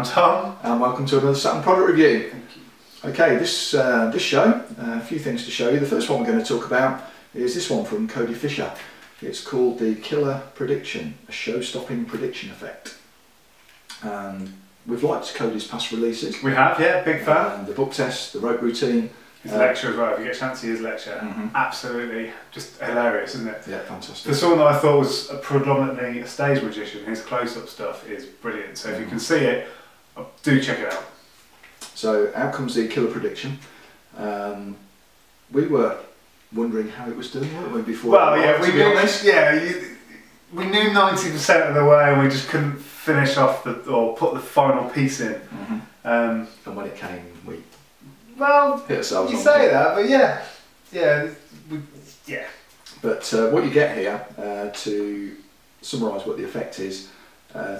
I'm Tom. And welcome to another Saturn product review. Thank you. Okay, this show, a few things to show you. The first one we're going to talk about is this one from Cody Fisher. It's called the Killer Prediction, a show-stopping prediction effect. We've liked Cody's past releases. We have, yeah, big fan. The book test, the rope routine. His lecture as well, if you get a chance to see his lecture. Absolutely, just hilarious, isn't it? Yeah, fantastic. For someone that I thought was predominantly a stage magician, his close-up stuff is brilliant. So if you can see it, do check it out. So out comes the Killer Prediction. We were wondering how it was doing, weren't we, before? Well, yeah, we knew 90% of the way, and we just couldn't finish off or put the final piece in. And when it came, we well, hit ourselves. You say that, but yeah. But what you get here, to summarise what the effect is,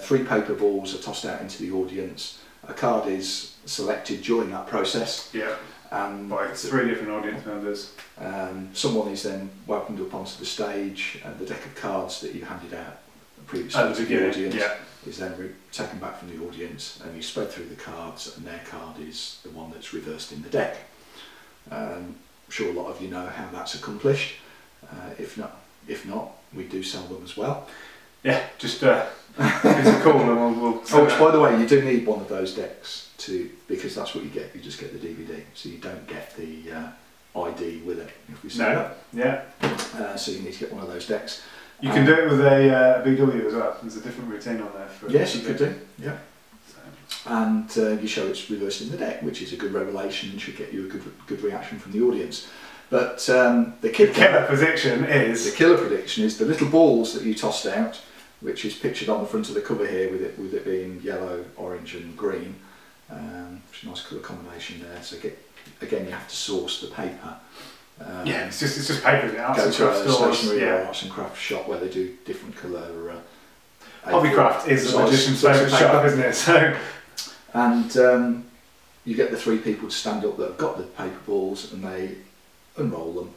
3 paper balls are tossed out into the audience. A card is selected during that process. Yeah. By 3 different audience members. Someone is then welcomed up onto the stage, and the deck of cards that you handed out previously at the beginning, audience is then taken back from the audience, and you spread through the cards, and their card is the one that's reversed in the deck. I'm sure a lot of you know how that's accomplished. If not, we do sell them as well. Yeah, just give us a call and we'll oh, which, by the way, you do need one of those decks because that's what you get. You just get the DVD, so you don't get the ID with it. If we say that. Yeah. So you need to get one of those decks. You can do it with a BW as well. There's a different routine on there. Yes, you could do. Yeah. And you show it's reversed in the deck, which is a good revelation and should get you a good reaction from the audience. But the killer prediction is the little balls that you tossed out, which is pictured on the front of the cover here with it being yellow, orange, and green. Which is a nice colour combination there. So again, you have to source the paper. Yeah, it's just paper. Go to a stationery or arts and crafts shop where they do different colour. Hobbycraft is a magician's favourite shop, isn't it? So. And you get the 3 people to stand up that have got the paper balls, and they unroll them.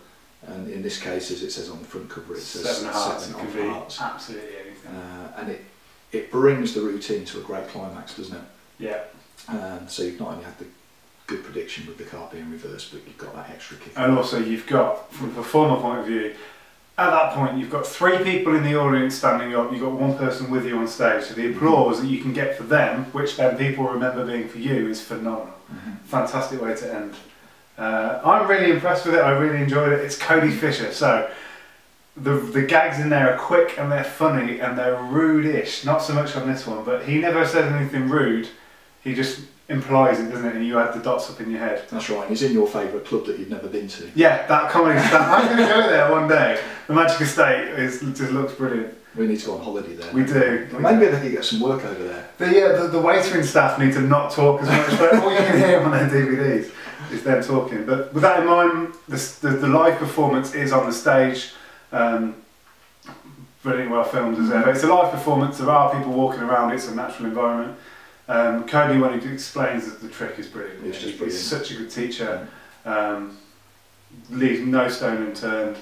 And in this case, as it says on the front cover, it says 7 hearts. It could be absolutely anything. And it brings the routine to a great climax, doesn't it? Yeah. So you've not only had the good prediction with the card being reversed, but you've got that extra kick. And also you've got, from a performer point of view, at that point you've got 3 people in the audience standing up, you've got 1 person with you on stage, so the applause that you can get for them, which then people remember being for you, is phenomenal. Fantastic way to end. I'm really impressed with it, I really enjoyed it. It's Cody Fisher, so the gags in there are quick and they're funny and they're rude-ish, not so much on this one, but he never says anything rude, he just implies it, doesn't it? And you add the dots up in your head. That's right. He's in your favourite club that you've never been to. Yeah, that comedy stand. I'm going to go there one day. The Magic Estate just looks brilliant. We need to go on holiday there. We do. Maybe they could get some work over there. The waitering staff need to not talk as much, but all you can hear on their DVDs is them talking. But with that in mind, the live performance is on the stage. Brilliant, well filmed as ever. It's a live performance. There are people walking around. It's a natural environment. Cody, when he explains the trick, is brilliant. It's just brilliant. He's such a good teacher. Leaves no stone unturned.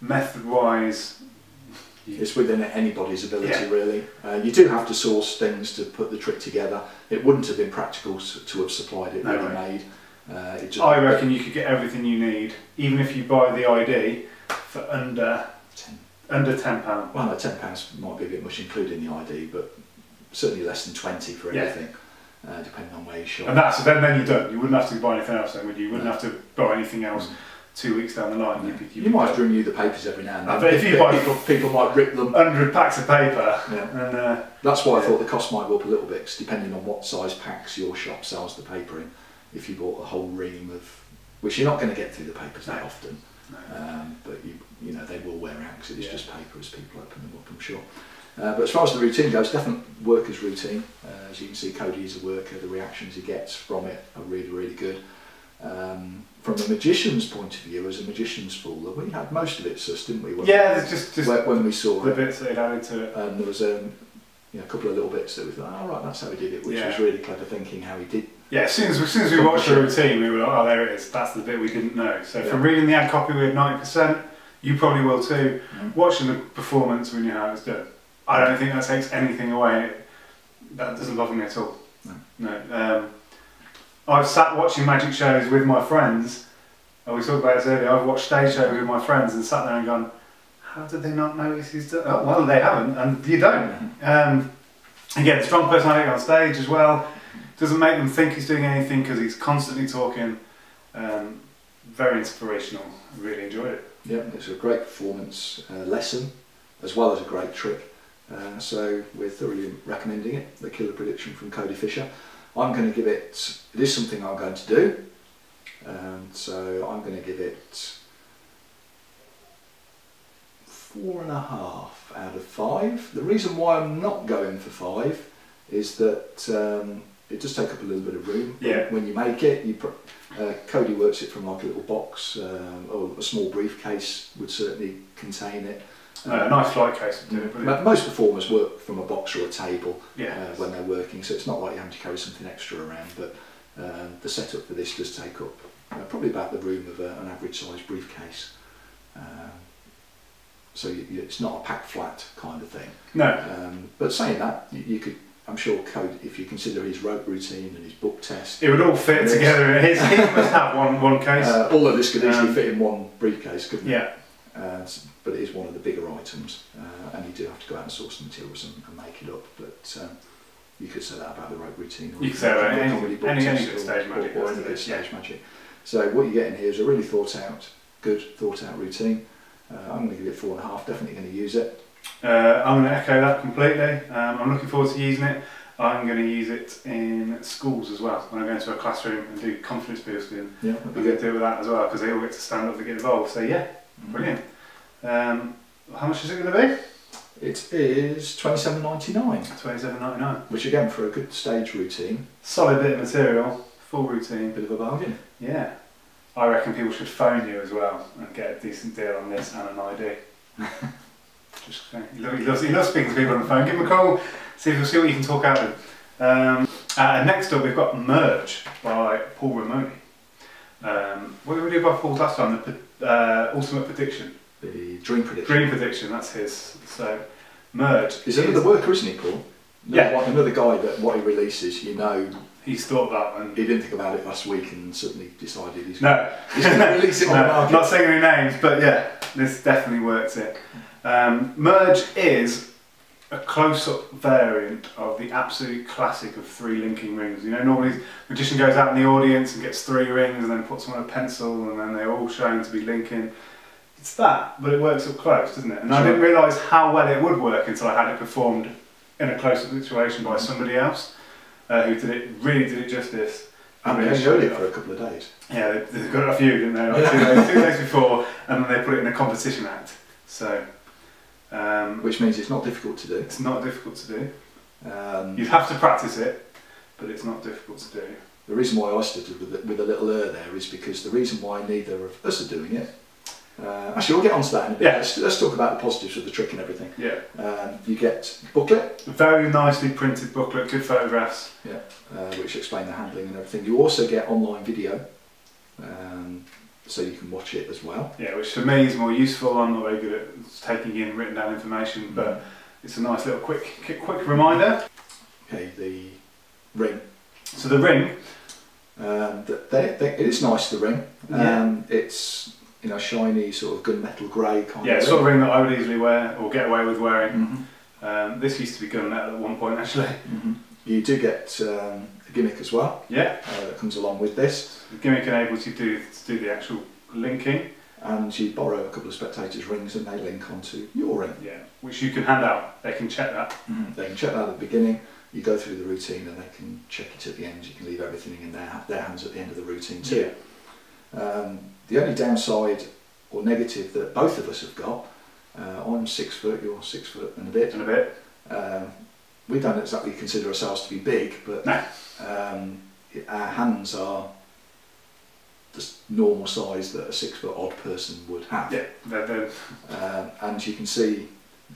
Method-wise, it's within anybody's ability, really. You do have to source things to put the trick together. It wouldn't have been practical to have supplied it ready-made. I reckon you could get everything you need, even if you buy the ID for under £10. Well, no, £10 might be a bit much, including the ID, but certainly less than 20 for everything, depending on where you shop. And then you're done. You wouldn't have to buy anything else then, would you? You wouldn't have to buy anything else 2 weeks down the line. You might have to renew the papers every now and then. But if you buy people might rip them. 100 packs of paper. And, that's why I thought the cost might go up a little bit, because depending on what size packs your shop sells the paper in, if you bought a whole ream of, which you're not going to get through the papers that often, but you know they will wear out because it is just paper as people open them up, I'm sure. But as far as the routine goes, definitely worker's routine. As you can see, Cody is a worker. The reactions he gets from it are really, really good. From a magician's point of view, as a magician's fool, we had most of it sus, didn't we? There's just when we saw the bits that he'd added to it. And there was a couple of little bits that we thought, oh right, that's how he did it, which was really clever thinking how he did. Yeah, as soon as we watched the routine, we were like, oh, there it is. That's the bit we didn't know. So from reading the ad copy, we had 90%. You probably will too. Watching the performance, we knew how it was done. I don't think that takes anything away. That doesn't bother me at all. No. I've sat watching magic shows with my friends. We talked about this earlier. I've watched stage shows with my friends and sat there and gone, how did they not notice he's done? Oh, well, they haven't, and you don't. Again, strong personality on stage as well. Doesn't make them think he's doing anything because he's constantly talking. Very inspirational. Really enjoyed it. Yeah, it's a great performance lesson as well as a great trick. So we're thoroughly recommending it. The killer prediction from Cody Fisher. I'm going to give it. It is something I'm going to do. So I'm going to give it 4.5 out of 5. The reason why I'm not going for 5 is that it does take up a little bit of room. Yeah. When you make it, Cody works it from like a little box, or a small briefcase would certainly contain it. A nice flight case would do it. Most performers work from a box or a table when they're working, so it's not like you have to carry something extra around. But the setup for this does take up probably about the room of an average size briefcase. So it's not a packed flat kind of thing. No. But saying that, you could, I'm sure Cody, if you consider his rope routine and his book test, it would all fit together. He must have one case. All of this could easily fit in one briefcase, couldn't it? Yeah. But it is one of the bigger items, and you do have to go out and source the materials and make it up. But you could say that about the rope routine. Or you could say about any good stage magic. Or any good stage magic. So what you're getting here is a really good thought out routine. I'm going to give it 4.5. Definitely going to use it. I'm going to echo that completely. I'm looking forward to using it. I'm going to use it in schools as well. When I go into a classroom and do confidence boosting, I'm going to do it with that as well because they all get to stand up to get involved. So yeah, brilliant. How much is it going to be? It is £27.99. £27.99. Which again, for a good stage routine, solid bit of material, full routine. Bit of a bargain. Yeah. I reckon people should phone you as well and get a decent deal on this and an ID. Just he loves speaking to people on the phone. Give him a call, see what you can talk out with. Next up, we've got Merge by Paul Rohmany. What did we do by Paul last time? The Ultimate Prediction. The Dream Prediction. Dream Prediction, that's his. So, Merge. He's another worker, isn't he, Paul? Yeah. Another guy that what he releases, he's thought about and he didn't think about it last week and suddenly decided he's going to release it on the market. Not saying any names, but yeah, this definitely works it. Merge is a close-up variant of the absolute classic of 3 linking rings. You know, normally the magician goes out in the audience and gets 3 rings and then puts them on a pencil and then they're all shown to be linking. It's that, but it works up close, doesn't it? And I didn't realise how well it would work until I had it performed in a close-up situation by somebody else who really did it justice. And they showed it for a couple of days. Yeah, they've got a few, didn't they? Like 2 days before, and then they put it in a competition act. So, which means it's not difficult to do. It's not difficult to do. You'd have to practice it, but it's not difficult to do. The reason why I started with a little there is because the reason why neither of us are doing it. Actually, we'll get onto that in a bit. Yeah. Let's talk about the positives of the trick and everything. Yeah. You get a booklet. A very nicely printed booklet, good photographs. Yeah. Which explain the handling and everything. You also get online video, so you can watch it as well. Yeah, which for me is more useful. I'm not very good at taking in written down information, but it's a nice little quick reminder. Okay, the ring. So the ring. It is nice, the ring. It's shiny sort of gunmetal grey kind of ring. Yeah, sort of ring that I would easily wear or get away with wearing. This used to be gunmetal at one point actually. You do get a gimmick as well. Yeah. That comes along with this. The gimmick enables you to do the actual linking. And you borrow a couple of spectators' rings and they link onto your ring. Yeah, which you can hand out. They can check that. They can check that at the beginning. You go through the routine and they can check it at the end. You can leave everything in their hands at the end of the routine too. Yeah. The only downside or negative that both of us have got, I'm 6 foot, you're 6 foot and a bit. We don't exactly consider ourselves to be big, but no. Our hands are just normal size that a 6 foot odd person would have. Yeah, and you can see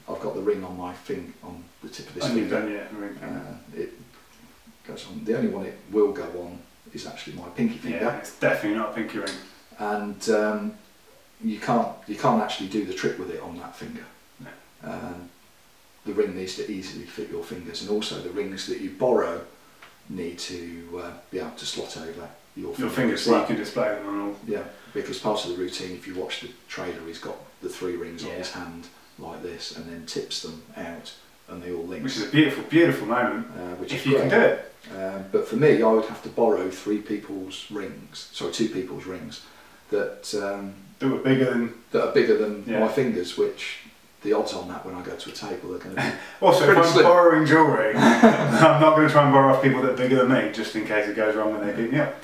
I've got the ring on my finger, on the tip of this finger. It goes on. The only one it will go on is actually my pinky finger. Yeah, it's definitely not a pinky ring. And you can't actually do the trick with it on that finger. No. The ring needs to easily fit your fingers, and also the rings that you borrow need to be able to slot over your fingers so you can display them on all. Yeah, because part of the routine, if you watch the trailer, he's got the 3 rings on his hand like this, and then tips them out, and they all link. Which is a beautiful, beautiful moment, which if is you great. can do it. But for me, I would have to borrow 2 people's rings that That were bigger than my fingers, which the odds on that when I go to a table are going to be also, if I'm slim. borrowing jewellery, I'm not going to try and borrow off people that are bigger than me, just in case it goes wrong when they beat me up.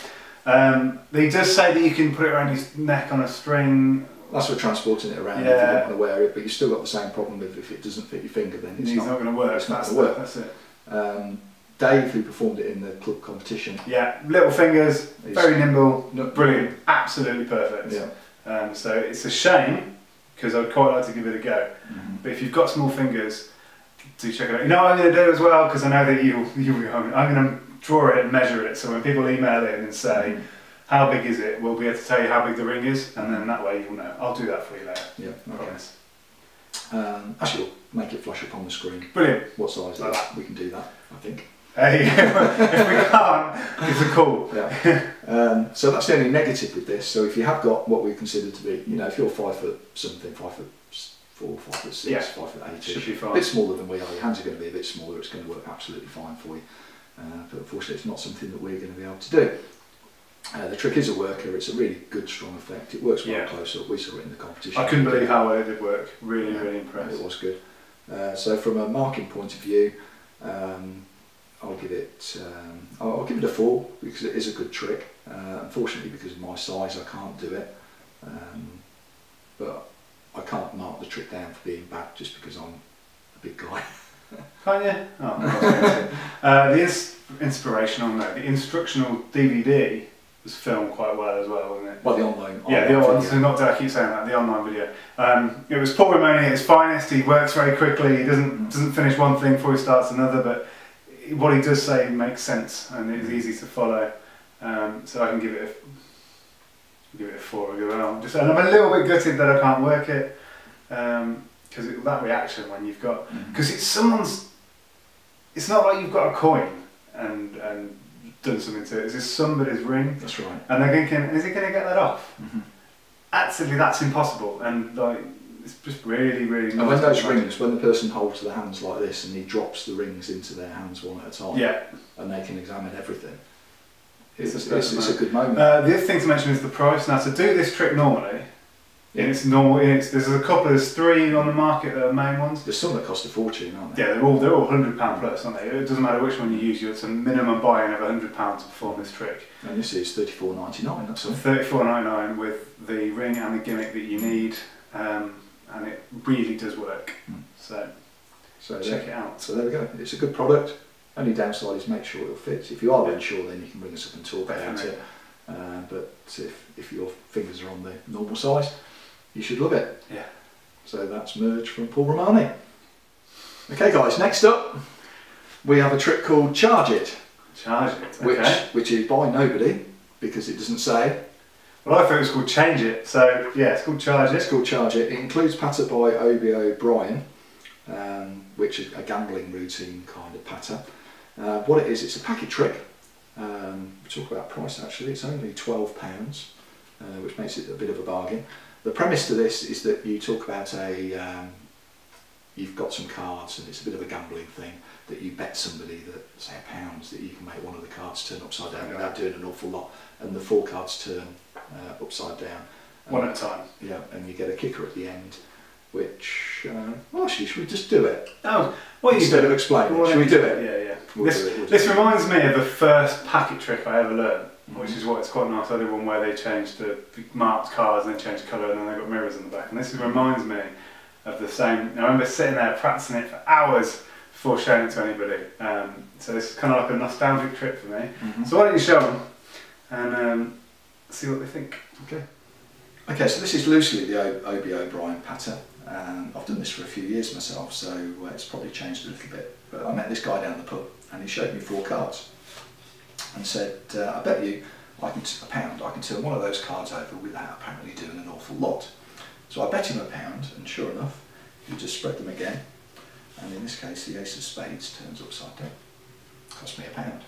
He does say that you can put it around his neck on a string. That's for transporting it around if you don't want to wear it, but you've still got the same problem with if it doesn't fit your finger, then it's not going to work. It's not going to work. That's it. Dave, who performed it in the club competition. Yeah, little fingers, very nimble, Not brilliant, absolutely perfect. Yeah. So it's a shame, because I'd quite like to give it a go. But if you've got small fingers, do check it out. You know what I'm going to do as well, because I know that you'll be home. I'm going to draw it and measure it, so when people email in and say, how big is it, we'll be able to tell you how big the ring is, and then that way you'll know. I'll do that for you later. Yeah, okay. Promise. Actually, we'll make it flash up on the screen. Brilliant. What size it is. We can do that, I think. Hey, if we can't, it's a call. Yeah. So that's the only negative with this. So if you have got what we consider to be, you know, if you're 5 foot something, 5'4", 5'6", 5'8", should be fine. A bit smaller than we are. Your hands are going to be a bit smaller. It's going to work absolutely fine for you. But unfortunately, it's not something that we're going to be able to do. The trick is a worker. It's a really good, strong effect. It works well close up. We saw it in the competition. I couldn't believe how well it did work. Really, really impressed. It was good. So from a marking point of view, I'll give it a 4 because it is a good trick. Unfortunately, because of my size, I can't do it. But I can't mark the trick down for being bad just because I'm a big guy. Can't you? Oh, the inspirational note, the instructional DVD was filmed quite well as well, wasn't it? Well, the online the online. So not to keep saying that, the online video. It was Paul Rohmany at his finest. He works very quickly. He doesn't finish one thing before he starts another, but what he does say makes sense and it is easy to follow. So I can give it a 4 as well. And I'm a little bit gutted that I can't work it, because that reaction when you've got, because it's not like you've got a coin and done something to it. It's just somebody's ring. That's right. And they're thinking, is he going to get that off? Actually, that's impossible. And like, it's just really, really. And when those rings, when the person holds the hands like this and he drops the rings into their hands one at a time, and they can examine everything, it's a good moment. The other thing to mention is the price. Now, to do this trick normally, there's there's 3 on the market that are main ones. There's some that cost a fortune, aren't they? Yeah, they're all £100 plus, aren't they? It doesn't matter which one you use. It's a minimum buy-in of £100 to perform this trick. And this is $34.99. That's all. $34.99 with the ring and the gimmick that you need, and it really does work. So check it out. So there we go. It's a good product. Only downside is make sure it'll fit. If you are unsure, then you can bring us up and talk about it. But if your fingers are on the normal size, you should love it. Yeah. So that's Merge from Paul Rohmany. Okay guys, next up we have a trick called Charge It. Charge It, okay. Which is by nobody, because it doesn't say. Well, I thought it was called Change It, so yeah, it's called Charge It. It's called Charge It. It includes patter by Obi O'Brien, which is a gambling routine kind of patter. What it is, it's a packet trick. We'll talk about price actually. It's only £12, which makes it a bit of a bargain. The premise to this is that you talk about you've got some cards and it's a bit of a gambling thing, that you bet somebody that, say £1, that you can make one of the cards turn upside down without doing an awful lot, and the 4 cards turn upside down. One at a time. Yeah, and you get a kicker at the end, which, well actually, should we just do it? Oh, what instead of explaining, should we do it? Yeah. We'll this reminds me of the first packet trick I ever learned, which is what it's quite nice. I did one where they changed the marked cards and then changed colour and then they got mirrors in the back. And this reminds me of the same. I remember sitting there practicing it for hours before showing it to anybody. So this is kind of like a nostalgic trick for me. So why don't you show them and see what they think. Okay, so this is loosely the Obi O'Brien patter. I've done this for a few years myself, so it's probably changed a little bit. But I met this guy down the pub and he showed me 4 cards and said, I bet you I can turn one of those cards over without apparently doing an awful lot. So I bet him £1, and sure enough, he just spread them again, and in this case the Ace of Spades turns upside down. Cost me £1.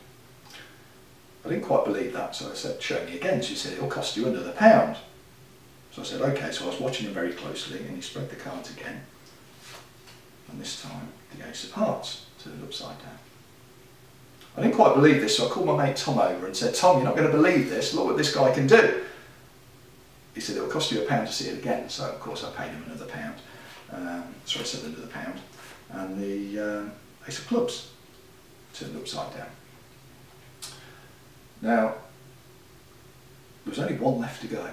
I didn't quite believe that, so I said, show me again. She said, it'll cost you another £1. So I said, okay, so I was watching him very closely, and he spread the cards again. And this time, the Ace of Hearts turned upside down. I didn't quite believe this, so I called my mate Tom over and said, Tom, you're not going to believe this, look what this guy can do. He said, it'll cost you £1 to see it again, so of course I paid him another £1. So I said another £1, and the Ace of Clubs turned upside down. Now, there was only one left to go,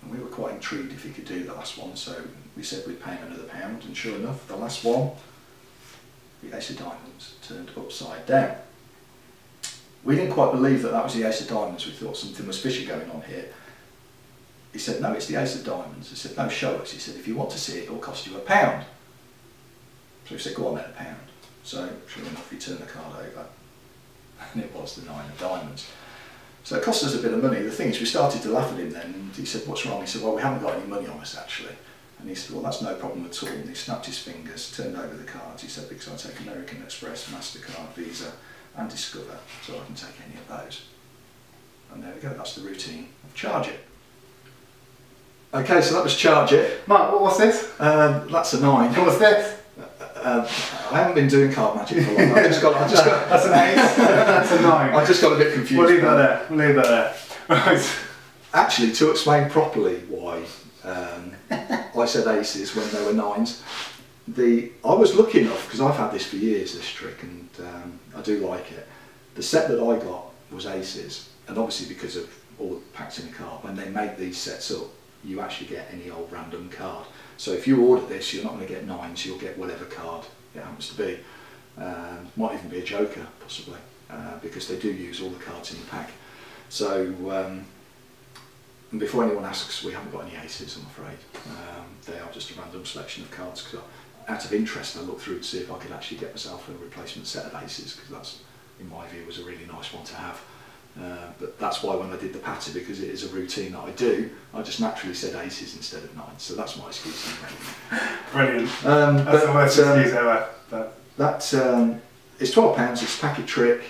and we were quite intrigued if he could do the last one, so we said we'd pay him another £1, and sure enough, the last one, the Ace of Diamonds, turned upside down. We didn't quite believe that that was the Ace of Diamonds. We thought something was fishy going on here. He said, no, it's the Ace of Diamonds. I said, no, show us. He said, if you want to see it, it'll cost you £1. So we said, go on then, £1. So, sure enough, he turned the card over, and it was the 9 of Diamonds. So it cost us a bit of money. The thing is, we started to laugh at him then, and he said, what's wrong? He said, well, we haven't got any money on us, actually. And he said, well, that's no problem at all. And he snapped his fingers, turned over the cards. He said, because I take American Express, MasterCard, Visa, and Discover, so I can take any of those. And there we go, that's the routine of Charge It. Okay, so that was Charge It. Mark, what's this? That's a 9. What's this? I haven't been doing card magic for long. That's an 8. That's a 9. I just got a bit confused. We'll leave that there. We'll leave that there. Right. Actually, to explain properly why I said aces when they were 9s, I was lucky enough, because I've had this for years, this trick, and I do like it. The set that I got was aces, and obviously because of all the packs in the card, when they make these sets up, you actually get any old random card. So if you order this, you're not going to get 9s, you'll get whatever card it happens to be. Might even be a joker, possibly, because they do use all the cards in the pack. So, and before anyone asks, we haven't got any aces, I'm afraid. They are just a random selection of cards, because out of interest I looked through to see if I could actually get myself a replacement set of aces, because that's, in my view, was a really nice one to have. But that's why when I did the patter, because it is a routine that I do, I just naturally said aces instead of 9s, so that's my excuse anyway. Brilliant. That's the worst excuse ever. It's £12, it's a packet trick.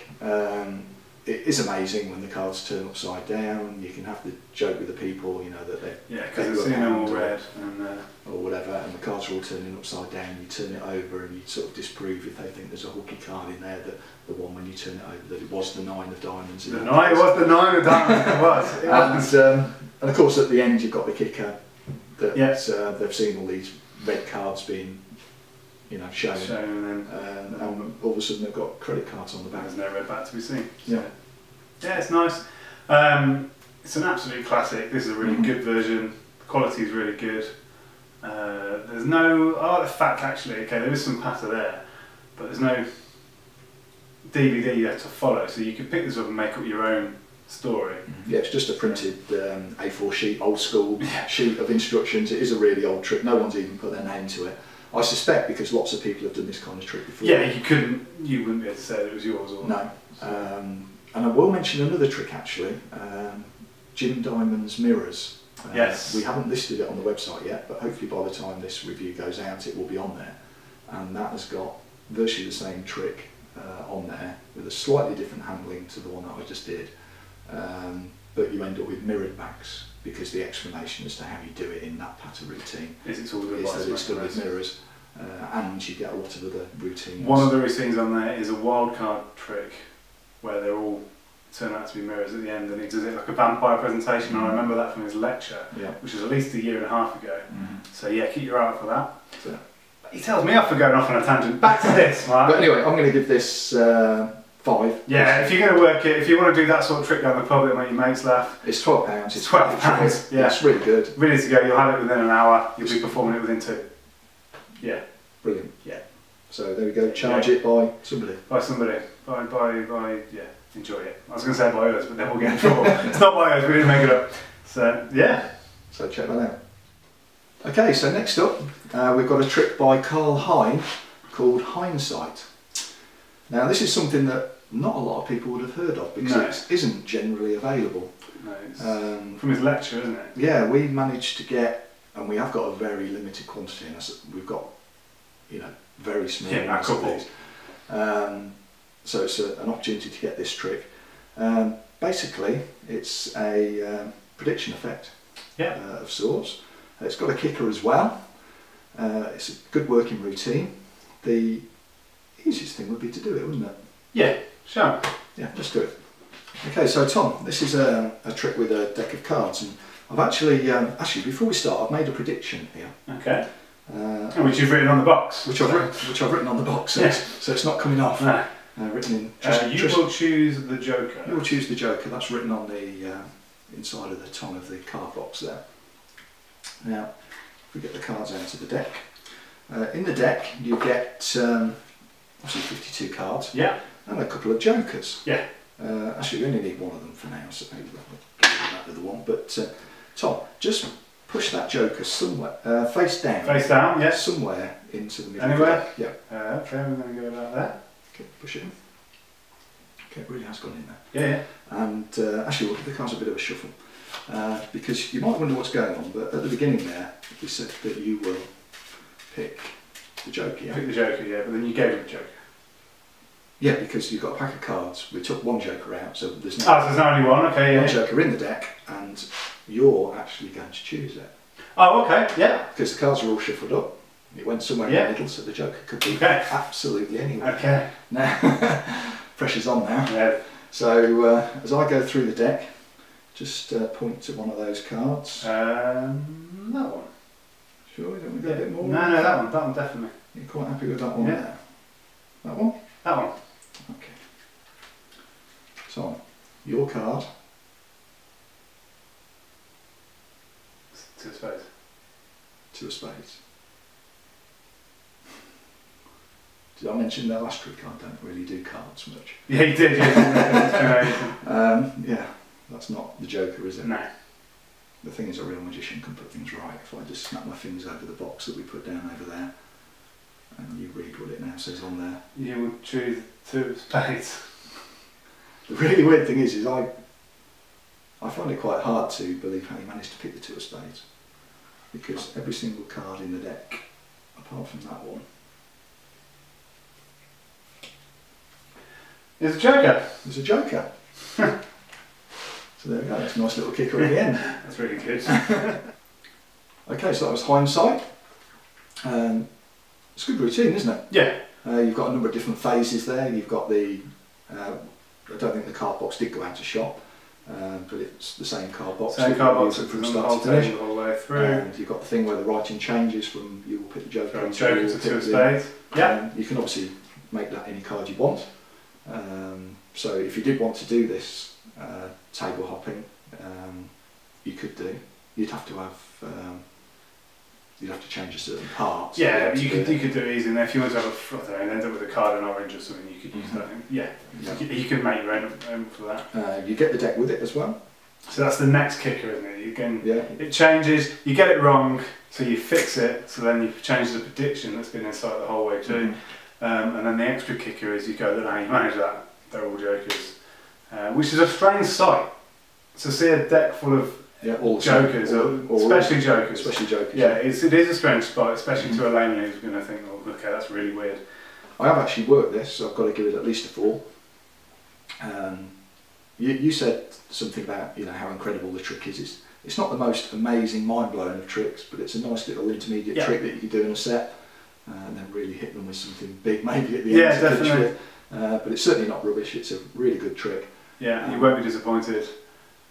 It is amazing when the cards turn upside down. You can have the joke with the people, you know, that they because it's all red and or whatever, and the cards are all turning upside down. You turn it over and you sort of disprove if they think there's a hooky card in there, that the one when you turn it over, that it was the 9 of Diamonds. It was the 9 of Diamonds. It was. And of course, at the end, you've got the kicker that they've seen all these red cards being, you know, shown, and all of a sudden they've got credit cards on the back. There's no red back to be seen. Yeah, yeah, it's nice. It's an absolute classic. This is a really good version. The quality is really good. There's no. I like the fact actually. Okay, there is some patter there, but there's no DVD you have to follow. So you can pick this up and make up your own story. Yeah, it's just a printed A4 sheet, old school sheet of instructions. It is a really old trick. No one's even put their name to it. I suspect because lots of people have done this kind of trick before. Yeah, you wouldn't be able to say that it was yours or no. And I will mention another trick actually. Jim Diamond's mirrors. Yes. We haven't listed it on the website yet, but hopefully by the time this review goes out, it will be on there. And that has got virtually the same trick on there with a slightly different handling to the one that I just did. But you end up with mirrored backs because the explanation as to how you do it in that pattern routine is it's done with mirrors, and you get a lot of other routines. One of the routines on there is a wildcard trick where they're all turn out to be mirrors at the end, and he does it like a vampire presentation. And I remember that from his lecture, which was at least a year and a half ago. So yeah, keep your eye out for that. So, he tells me off for going off on a tangent. Back to this, Mark. But anyway, I'm going to give this 5. Yeah, if you're going to work it, if you want to do that sort of trick down the pub that'll make your mates laugh. It's £12. It's £12. Yeah, it's really good. Ready to go. You'll have it within an hour. You'll be performing it within 2. Yeah. Brilliant. Yeah. So there we go. Charge it by somebody. By somebody. By yeah. Enjoy it. I was going to say by us, but then we'll get in trouble. It's not by us. We didn't make it up. So yeah. So check that out. Okay. So next up, we've got a trick by Karl Hein called Heinsight. Now this is something that not a lot of people would have heard of because it isn't generally available. No, it's from his lecture, isn't it? Yeah, we managed to get, and we have got a very limited quantity, and we've got, you know, very small amounts of these. So it's an opportunity to get this trick. basically it's a prediction effect of sorts. It's got a kicker as well. It's a good working routine. The easiest thing would be to do it, wouldn't it? Yeah, sure. Yeah, just do it. Okay, so Tom, this is a trick with a deck of cards, and I've actually before we start, I've made a prediction here. Okay. Which you've written on the box. Which I've written on the box, so it's not coming off. No. Written in. You will choose the Joker. You will choose the Joker. That's written on the inside of the tongue of the card box there. Now, if we get the cards out of the deck, in the deck you get obviously 52 cards. Yeah. And a couple of Jokers. Yeah. Actually, we only need one of them for now, so maybe we'll give you that other one. But Tom, just push that Joker somewhere, face down. Face down, yes. Somewhere into the middle. Anywhere? Yeah. Okay, we're going to go about that. Okay, push it in. Okay, it really has gone in there. Yeah. And actually, we'll give the cards a bit of a shuffle. Because you might wonder what's going on, but at the beginning there, we said that you will pick the Joker. Yeah? Pick the Joker, yeah, but then you gave it the Joker. Yeah, because you've got a pack of cards. We took one Joker out, so there's no. So there's only one. Okay, one Joker in the deck, and you're actually going to choose it. Oh, okay, yeah. Because the cards are all shuffled up. It went somewhere in the middle, so the Joker could be absolutely anywhere. Okay. Now, pressure's on now. Yeah. So as I go through the deck, just point to one of those cards. That one. Sure, don't we go a bit more? No, that one. That one definitely. You're quite happy with that one there. That one. That one. Okay. So, your card. Two of spades. Two of spades. Did I mention the last trick? I don't really do cards much. Yeah, you did. Yeah, that's not the Joker, is it? No. The thing is, a real magician can put things right. If I just snap my fingers over the box that we put down over there, and you read what it now says on there. You would choose two of spades. The really weird thing is I find it quite hard to believe how you managed to pick the two of spades, because every single card in the deck, apart from that one, is a Joker. There's a Joker. So there we go. That's a nice little kicker at the end. That's really good. Okay, so that was Heinsight. It's a good routine, isn't it? Yeah. You've got a number of different phases there. You've got the, I don't think the card box did go out of shop, but it's the same card box. Same card box from start to finish. All the way through. And you've got the thing where the writing changes from you will pick the Joker from Joker to two of spades. Yeah. You can obviously make that any card you want. So if you did want to do this table hopping, you could do. You'd have to have. You'd have to change a certain part. Yeah, but you could do it easy. And if you want to have a, end up with a card in orange or something, you could use that. Yeah, you can make your own for that. You get the deck with it as well. So that's the next kicker, isn't it? You can. Yeah. It changes. You get it wrong, so you fix it. So then you change the prediction that's been inside the whole way too. And then the extra kicker is you go, now you manage that. They're all Jokers, which is a strange sight. To see a deck full of all Jokers, especially Jokers. Especially Jokers. Yeah, it is a strange spot, especially to a layman who's going to think, oh, okay, that's really weird. I have actually worked this, so I've got to give it at least a 4. You said something about how incredible the trick is. It's not the most amazing, mind-blowing of tricks, but it's a nice little intermediate trick that you could do in a set, and then really hit them with something big, maybe at the end. Yeah, definitely. But it's certainly not rubbish. It's a really good trick. Yeah, you won't be disappointed.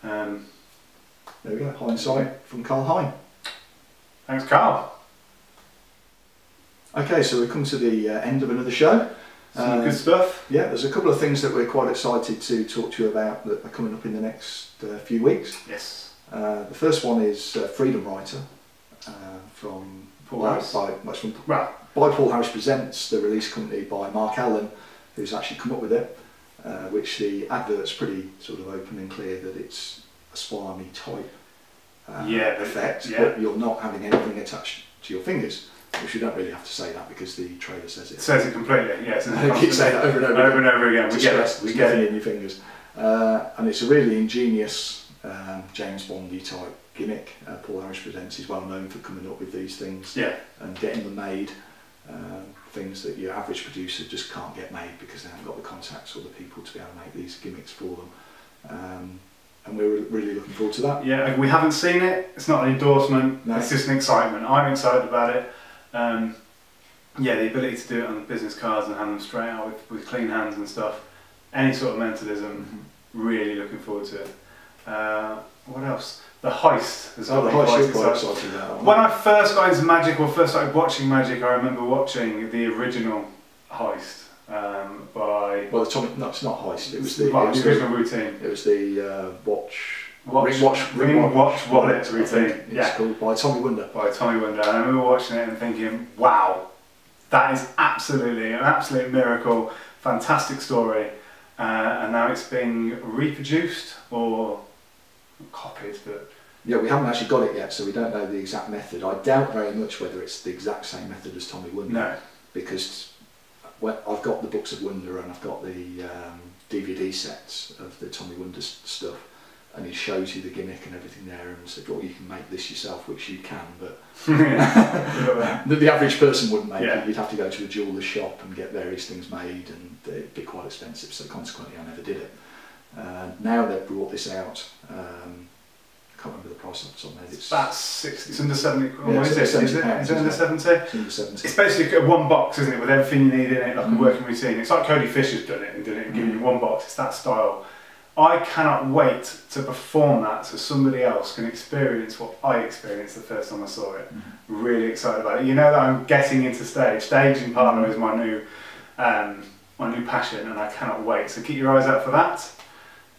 There we go, Heinsight from Karl Hein. Thanks, Karl. Okay, so we've come to the end of another show. Some good stuff. Yeah, there's a couple of things that we're quite excited to talk to you about that are coming up in the next few weeks. Yes. The first one is Freedom Writer from Paul Harris. By Paul Harris Presents, the release company by Mark Allen, who's actually come up with it, which the advert's pretty sort of open and clear that it's a spirally type effect, but you're not having anything attached to your fingers, which you don't really have to say that because the trailer says it. Says it completely, yes. I keep saying that over and over again. We get it. We get it in your fingers. And it's a really ingenious James Bondy type gimmick. Paul Harris Presents is well known for coming up with these things and getting them made. Things that your average producer just can't get made because they haven't got the contacts or the people to be able to make these gimmicks for them. And we're really looking forward to that. Yeah, we haven't seen it. It's not an endorsement. No. It's just an excitement. I'm excited about it. Yeah, the ability to do it on the business cards and hand them straight out with clean hands and stuff. Any sort of mentalism. Really looking forward to it. What else? The Heist has got the Heist, quite excited about that. When I first got into Magic, or first started watching Magic, I remember watching the original Heist by... Well, no, it's not Heist. It was the original routine. It was the Ring Watch Wallet routine. It's called, by Tommy Wonder. By Tommy Wonder. And I remember watching it and thinking, wow, that is absolutely an absolute miracle, fantastic story. And now it's being reproduced or copied, but... Yeah, we haven't actually got it yet, so we don't know the exact method. I doubt very much whether it's the exact same method as Tommy Wonder. No. Because I've got the Books of Wonder and I've got the DVD sets of the Tommy Wonder stuff, and he shows you the gimmick and everything there and said, well, you can make this yourself, which you can, but the average person wouldn't make it. You'd have to go to a jeweller's shop and get various things made, and it'd be quite expensive, so consequently I never did it. Now they've brought this out. I can't remember the price off the top of my head. It's about 60. It's under 70. Yeah, is it under 70? It's under 70. It's basically one box, isn't it, with everything you need in it, like a working routine. It's like Cody Fisher's done it and given you one box. It's that style. I cannot wait to perform that so somebody else can experience what I experienced the first time I saw it. Really excited about it. You know that I'm getting into stage. Staging parlour is my new passion, and I cannot wait. So keep your eyes out for that.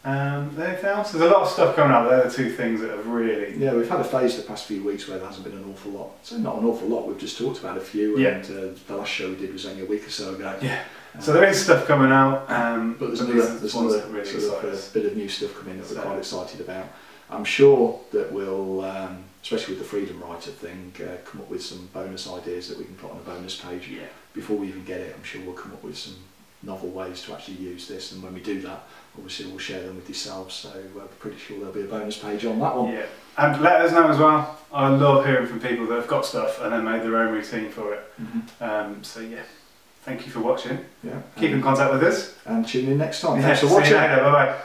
Anything else? There's a lot of stuff coming up. They're the two things that have really... Yeah, we've had a phase the past few weeks where there hasn't been an awful lot. So not an awful lot, we've just talked about a few, and the last show we did was only a week or so ago. Yeah. So there is stuff coming out, but there's another really sort of bit of new stuff coming that we're quite excited about. I'm sure that we'll, especially with the Freedom Writer thing, come up with some bonus ideas that we can put on a bonus page. Yeah. Before we even get it, I'm sure we'll come up with some novel ways to actually use this, and when we do that, obviously we'll share them with yourselves, so we're pretty sure there'll be a bonus page on that one. Yeah, and let us know as well. I love hearing from people that have got stuff and then made their own routine for it. So yeah, thank you for watching. Yeah, Keep in contact with us. And tune in next time. Yeah, Thanks for watching. See you later, bye bye.